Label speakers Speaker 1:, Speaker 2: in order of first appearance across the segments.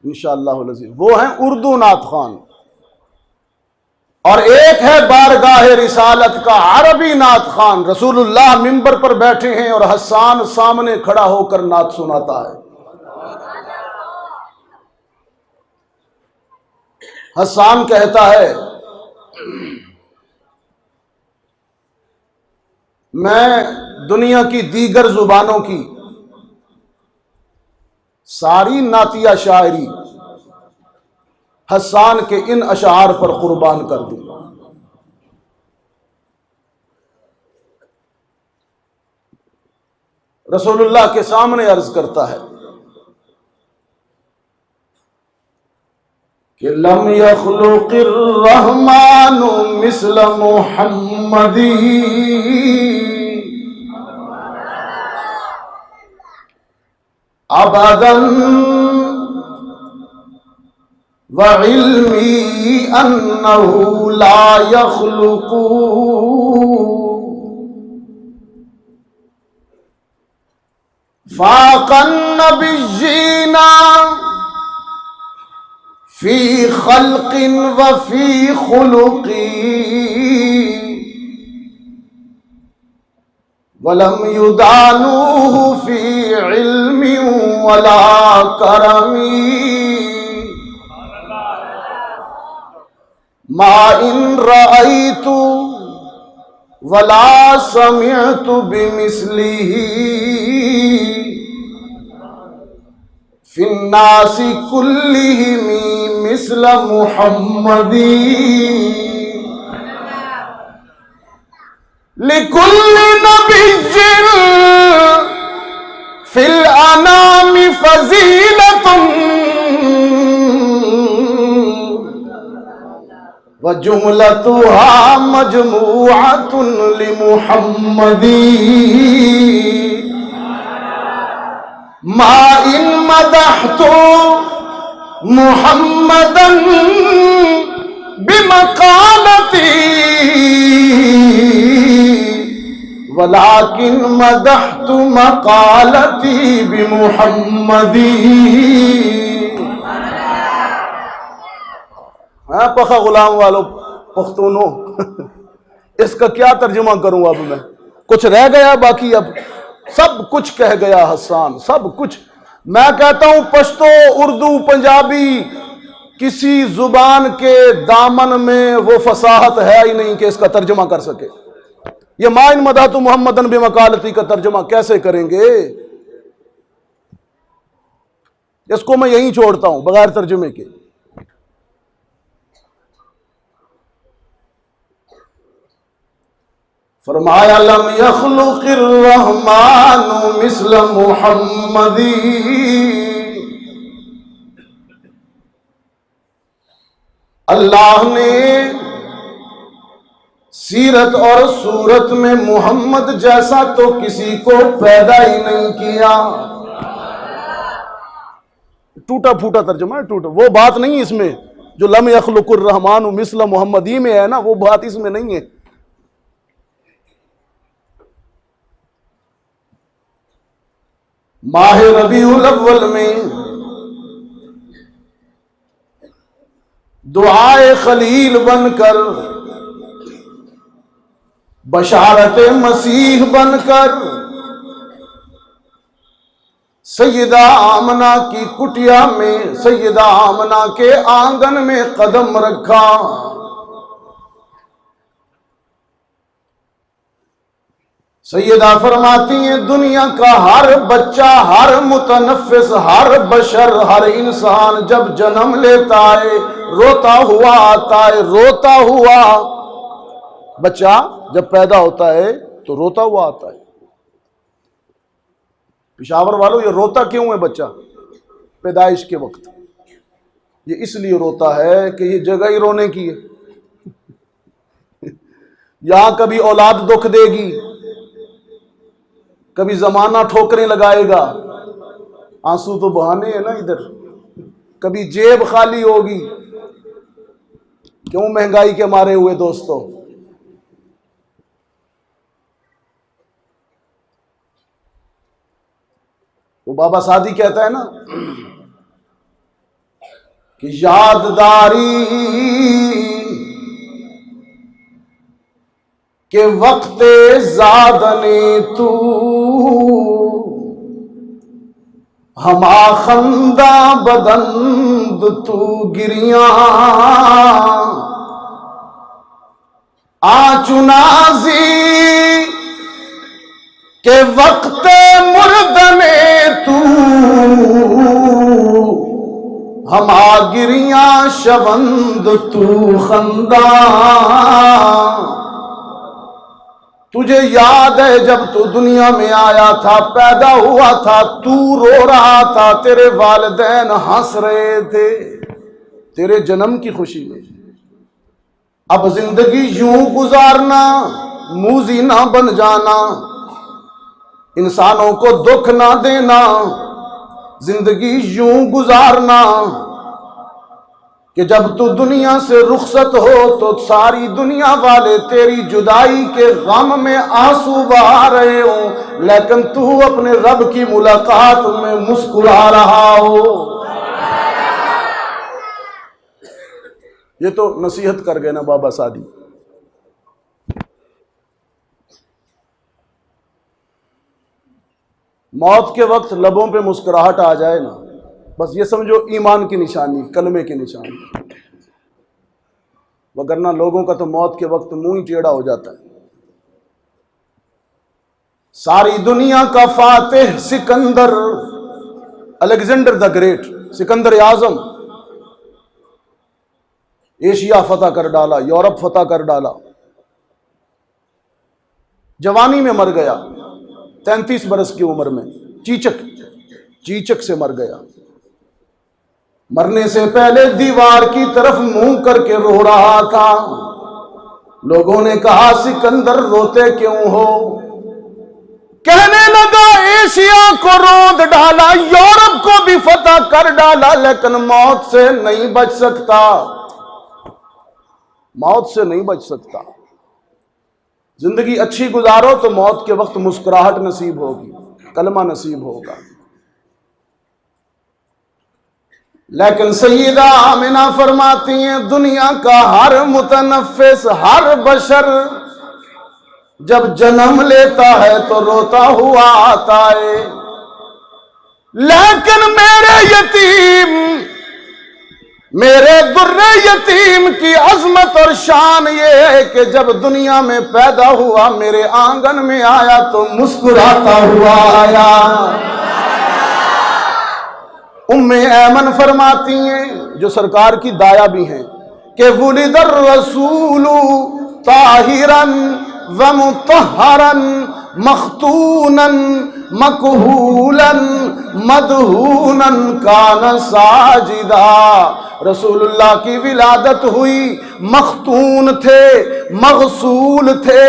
Speaker 1: इंशाअल्लाह अज़ीज़। वो हैं उर्दू नात खान, और एक है बारगाह रिसालत का अरबी नात खान। रसूलुल्लाह मिंबर पर बैठे हैं और हसन सामने खड़ा होकर नात सुनाता है। हसन कहता है, मैं दुनिया की दीगर जुबानों की सारी नातिया शायरी हसन के इन अशार पर कुर्बान कर दूं। रसूलुल्लाह के सामने अर्ज करता है कि लम यखलुकिर रहमानु मिस्ल मुहम्मदी अबदन व इल्मी अन्नहु ला यखलुकु फाकन नबिय्यीना फी खल्किन व फी खुलुकी वलम युदानूहु फी इल्मी वला करमी मा इन रअयतु वला समिअतु बिमिस्लिही फिन्नासी कुल्लिहिमी मिस्ल मुहम्मदी लिकुल्लि नबिय्यिन फिल अनामि फज़ीलतुन व जुमलतुहा मजमूअतुन लिमुहम्मदी मा इन मदहतु मुहम्मदन बिमकालती वलाकिन मदहतु मकालती बिमुहम्मदी। हाँ पखा गुलाम वालों, पख्तूनो, इसका क्या तर्जुमा करूं अब मैं? कुछ रह गया बाकी? अब सब कुछ कह गया हसन, सब कुछ। मैं कहता हूं पश्तो, उर्दू, पंजाबी, किसी जुबान के दामन में वो फसाहत है ही नहीं कि इसका तर्जुमा कर सके। ये माइन मदातु मोहम्मदन बेमकालती का तर्जुमा कैसे करेंगे? इसको मैं यहीं छोड़ता हूं बगैर तर्जुमे के। फरमाया लम यखलुकिर रहमानु मिस्ल मुहम्मदी, अल्लाह ने सीरत और सूरत में मोहम्मद जैसा तो किसी को पैदा ही नहीं किया। टूटा फूटा तर्जुमा है, टूटा। वो बात नहीं इसमें जो लम यखलुकुर रहमानु मिस्ल मुहम्मदी में है ना, वो बात इसमें नहीं है। माह रबीउल अव्वल में दुआए खलील बनकर, बशारत मसीह बनकर सैयदा आमना की कुटिया में, सैयदा आमना के आंगन में कदम रखा। सैयदा फरमाती हैं दुनिया का हर बच्चा, हर मुतनफ्फिस, हर बशर, हर इंसान जब जन्म लेता है रोता हुआ आता है। रोता हुआ बच्चा जब पैदा होता है तो रोता हुआ आता है। पिशावर वालों, ये रोता क्यों है बच्चा पैदाइश के वक्त? ये इसलिए रोता है कि ये जगह ही रोने की है। यहां कभी औलाद दुख देगी, कभी जमाना ठोकरें लगाएगा, आंसू तो बहाने हैं ना इधर। कभी जेब खाली होगी, क्यों महंगाई के मारे हुए दोस्तों। वो बाबा सादी कहता है ना, कि याददारी के वक्ते ज़ादने तू हमा खंदा बदंद तू गिरिया आचुनाजी के वक्ते मुर्दने तू हमा गिरिया शवंद तू खंदा। तुझे याद है जब तू दुनिया में आया था, पैदा हुआ था, तू रो रहा था, तेरे वालिदैन हंस रहे थे तेरे जन्म की खुशी में। अब जिंदगी यूं गुजारना, मूजी ना बन जाना, इंसानों को दुख ना देना, जिंदगी यूं गुजारना कि जब तू दुनिया से रुखसत हो तो सारी दुनिया वाले तेरी जुदाई के गम में आंसू बहा रहे हो, लेकिन तू अपने रब की मुलाकात में मुस्कुरा रहा हो। ये तो नसीहत कर गए ना बाबा सादी। मौत के वक्त लबों पे मुस्कुराहट आ जाए ना, बस ये समझो ईमान की निशानी, कलमे की निशानी। वगरना लोगों का तो मौत के वक्त मुंह ही टेढ़ा हो जाता है। सारी दुनिया का फातिह Sikandar, Alexander the great, Sikandar Azam, Asia फतह कर डाला, यूरोप फतह कर डाला, जवानी में मर गया, 33 बरस की उम्र में, चीचक से मर गया। मरने से पहले दीवार की तरफ मुंह करके रो रहा था। लोगों ने कहा सिकंदर रोते क्यों हो? कहने लगा एशिया को रोंद डाला, यूरोप को भी फतह कर डाला, लेकिन मौत से नहीं बच सकता, मौत से नहीं बच सकता। जिंदगी अच्छी गुजारो तो मौत के वक्त मुस्कुराहट नसीब होगी, कलमा नसीब होगा। लेकिन सैयदा आमिना फरमाती हैं दुनिया का हर मुतनफ्फिस, हर बशर जब जन्म लेता है तो रोता हुआ आता है, लेकिन मेरे यतीम, मेरे दुर्रे यतीम की अजमत और शान ये है कि जब दुनिया में पैदा हुआ, मेरे आंगन में आया तो मुस्कुराता हुआ आया। उम्मे ऐमन फरमाती हैं, जो सरकार की दाया भी हैं, कि वुलिदर रसूलु ताहिरन व मुतहरन मख्तूनन मकहूलन मदहूनन कान साजिदा। रसूलुल्लाह की विलादत हुई, मख्तून थे, मगसूल थे,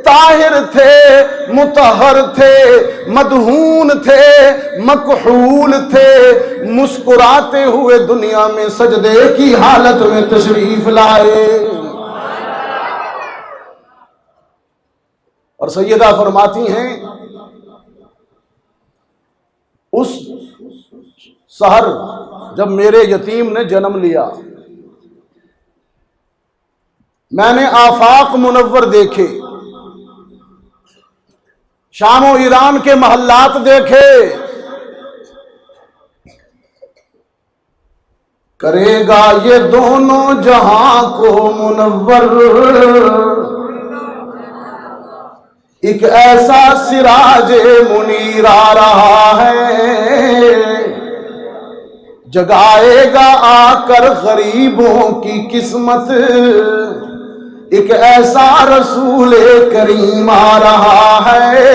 Speaker 1: ताहिर थे, मुतहर थे, मदहून थे, मकहूल थे, मुस्कुराते हुए दुनिया में सजदे की हालत में तशरीफ लाए। और सैयदा फरमाती हैं उस सहर जब मेरे यतीम ने जन्म लिया, मैंने आफाक मुनव्वर देखे, शाम और ईरान के महल्लात देखे, करेगा ये दोनों जहां को मुनव्वर, एक ऐसा सिराजे मुनीर आ रहा है, जगाएगा आकर गरीबों की किस्मत, एक ऐसा रसूल करीम आ रहा है।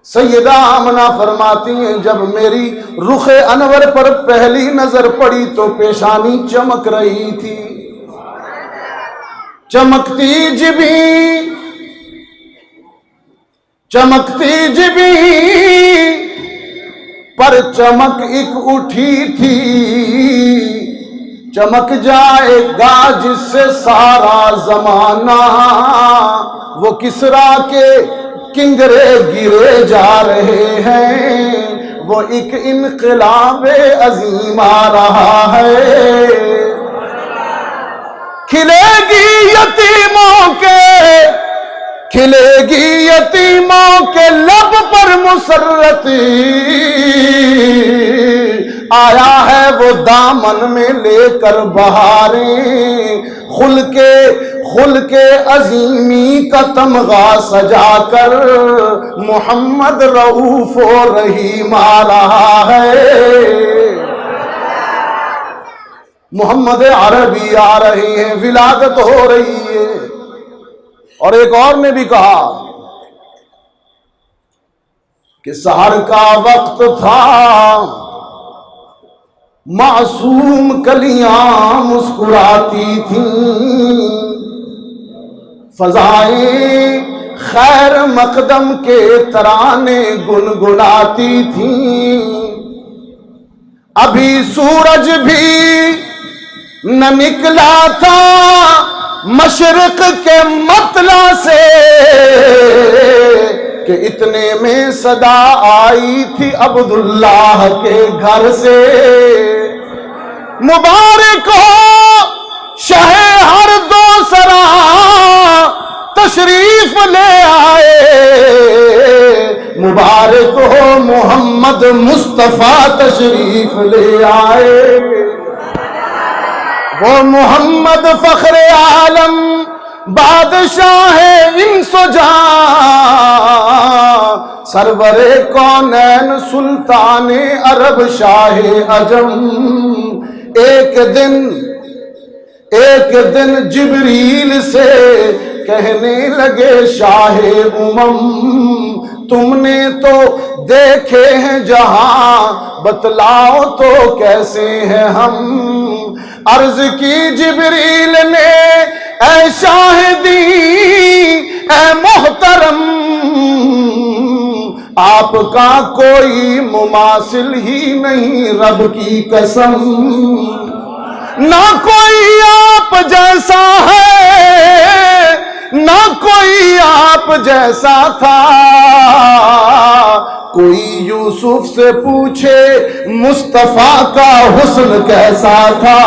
Speaker 1: सैयदा आमना फरमाती हैं जब मेरी रुखे अनवर पर पहली नजर पड़ी तो पेशानी चमक रही थी, चमकती जिबी पर चमक एक उठी थी, चमक जाएगा जिससे सारा जमाना, वो किसरा के किंगरे गिरे जा रहे हैं, वो एक इनकलाब अजीम आ रहा है। खिलेगी यतीमों के लब पर मुसर्रती, आया है वो दामन में लेकर बहारें, खुल के अजीमी का तमगा सजाकर मोहम्मद रऊफ और रहीम आ रहा है। मोहम्मद अरबी आ रहे हैं, विलादत हो रही है। और एक और ने भी कहा कि सहर का वक्त था, मासूम कलियां मुस्कुराती थीं, फजाएं खैर मकदम के तराने गुनगुनाती थीं। अभी सूरज भी न निकला था मशरिक के मतला से, कि इतने में सदा आई थी अब्दुल्लाह के घर से। मुबारक हो शाहे हर दो सरा तशरीफ ले आए, मुबारक हो मोहम्मद मुस्तफा तशरीफ ले आए। वो मोहम्मद फख्रे आलम बादशाह इंसो जां, सरवरे कौनैन सुल्ताने अरब शाहे अजम। एक दिन जिब्रील से कहने लगे शाहे उमम, तुमने तो देखे हैं जहां, बतलाओ तो कैसे हैं हम। अर्ज की जिब्रील ने ऐ शाहिदी ऐ मोहतरम, आपका कोई मुमासिल ही नहीं रब की कसम। ना कोई आप जैसा है, ना कोई आप जैसा था, कोई यूसुफ से पूछे मुस्तफा का हुस्न कैसा था।